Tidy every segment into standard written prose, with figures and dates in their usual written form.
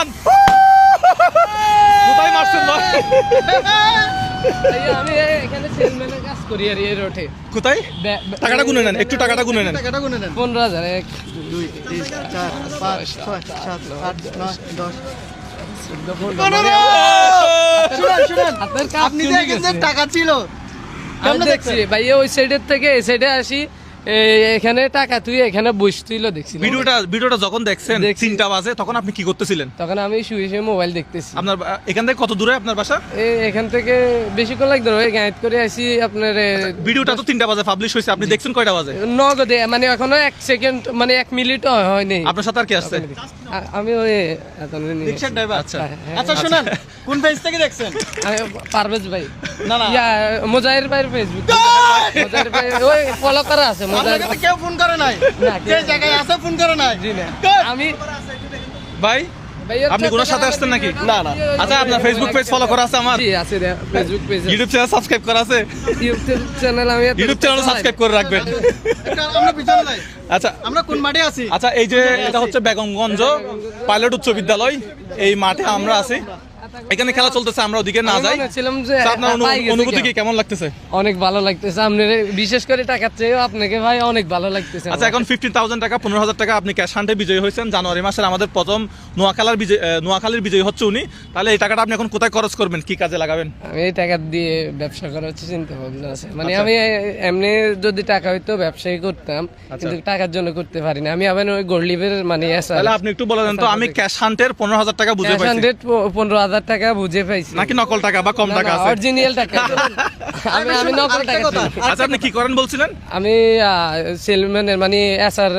সালমান কোথায় মারছেন ভাই? আমি এখানে সেলম্যানের কাজ করি আর এই রোডে। কোথায়? টাকাটা গুনে নেন, একটু টাকাটা গুনে নেন। 15,000 1 2 3 4 5 6 7 8 9 10 শুনুন আপনার কাজ আপনি চলে দেখেন যে গেছে। টাকা ছিল আমি দেখছি ভাই ওই সাইডের থেকে এই সাইডে আসি এখানে টাকা তুই এখানে বসছিল দেখছি। ভিডিওটা যখন দেখছেন দেখছি। 3টা বাজে তখন আপনি কি করতেছিলেন? তখন আমি শুয়ে শুয়ে মোবাইল দেখতেছি। আপনার এখান থেকে কত দূরে আপনার বাসা? এখান থেকে বেশিক্ষণ লাগতো ওই গাইড করে আসি আপনার ভিডিওটা তো 3টা বাজে পাবলিশ হয়েছে, আপনি দেখছেন কয়টা বাজে? নগদে মানে এখনো 1 সেকেন্ড মানে 1 মিনিট হয়নি। আপনার সাথে আর কি আসছে? আমি ওই রিকশা ড্রাইভার আচ্ছা। আচ্ছা শুনুন কোন পেজ থেকে দেখছেন? পারভেজ ভাই না না ইয়া মোজাহির ভাইয়ের ফেসবুক মোজাহির ভাই ওই ফলো করা আছে মোজাহির আপনাকে তো কেউ ফোন করে নাই না, যে জায়গায় আছে ফোন করে নাই জি না কই? আমি ভাই আপনি কোনার সাথে আসছেন নাকি? না না আচ্ছা, আপনার ফেসবুক পেজ ফলো করা আছে আমার? জি আছে Facebook page YouTube channel subscribe করা আছে? ইউটিউব চ্যানেল আমি ইউটিউব চ্যানেল সাবস্ক্রাইব করে রাখবেন। আমরা পিছনে যাই আচ্ছা আমরা কোন মাঠে আছি? আচ্ছা, এই যে এটা হচ্ছে বেগমগঞ্জ পাইলট উচ্চ বিদ্যালয়, এই মাঠে আমরা আছি, এখানে খেলা চলতেছে, আমরা ওদিকে না যাই। ছিলাম যে তো আপনার পাই গেছে অনুভূতি কি, কেউ। কেমন লাগতেছে? অনেক ভালো লাগতেছে আপনার বিশেষ করে টাকার চেয়েও আপনাকে ভাই অনেক ভালো লাগতেছে আচ্ছা, এখন 15,000 টাকা 15,000 টাকা আপনি ক্যাশ হান্টে বিজয়ী হয়েছেন। জানুয়ারি মাসের আমাদের প্রথম নোয়াখালীর বিজয়ী হচ্ছে উনি। তাহলে এই টাকাটা আপনি এখন কোথায় খরচ করবেন, কি কাজে লাগাবেন? আমি এই টাকা দিয়ে ব্যবসা করার হচ্ছে চিন্তা ভাবনা আছে মানে আচ্ছা। আমি এমনি যদি টাকা হইতো ব্যবসায়ী করতাম কিন্তু টাকার জন্য করতে পারি না। আমি আবার ওই গরিবের মানে তাহলে আপনি একটু বলে দেন তো, আমি ক্যাশ হান্টের 15,000 টাকা বুঝে পাইছি 15,000 টাকা বুঝে পাইছি নাকি নকল টাকা বা কম টাকা আছে? অরিজিনাল টাকা আমি নকল টাকা কথা। চিনি। আচ্ছা, আপনি কি করেন বলছিলেন? আমি সেলম্যানের মানে এসআর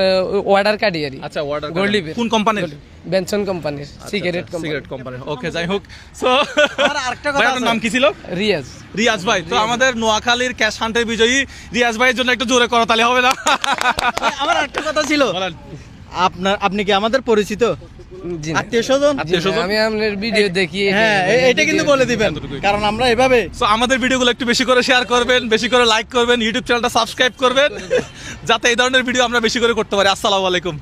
অর্ডার কাটিয়ারি আচ্ছা, অর্ডার গরিবের কোন কোম্পানির? বেনসন কোম্পানির সিগারেট কোম্পানি সিগারেট কোম্পানি। ওকে, যাই হোক। সো আর আরেকটা ভাই, কথা আপনার আছে। নাম কি ছিল? রিয়াজ রিয়াজ ভাই। তো আমাদের নোয়াখালীর ক্যাশ হান্টের বিজয়ী রিয়াজ ভাইয়ের জন্য একটু জোরে করো, তাহলে হবে না? আমার একটা কথা ছিল বলেন। আপনি কি আমাদের পরিচিত জি না। আত্মীয়স্বজন? জি না, আমি আপনার ভিডিও দেখি হ্যাঁ এটা কিন্তু বলে দিবেন কারণ আমরা এভাবে সো আমাদের ভিডিওগুলো একটু বেশি করে শেয়ার করবেন, বেশি করে লাইক করবেন, ইউটিউব চ্যানেলটা সাবস্ক্রাইব করবেন, যাতে এই ধরনের ভিডিও আমরা বেশি করে করতে পারি। আসসালামু আলাইকুম।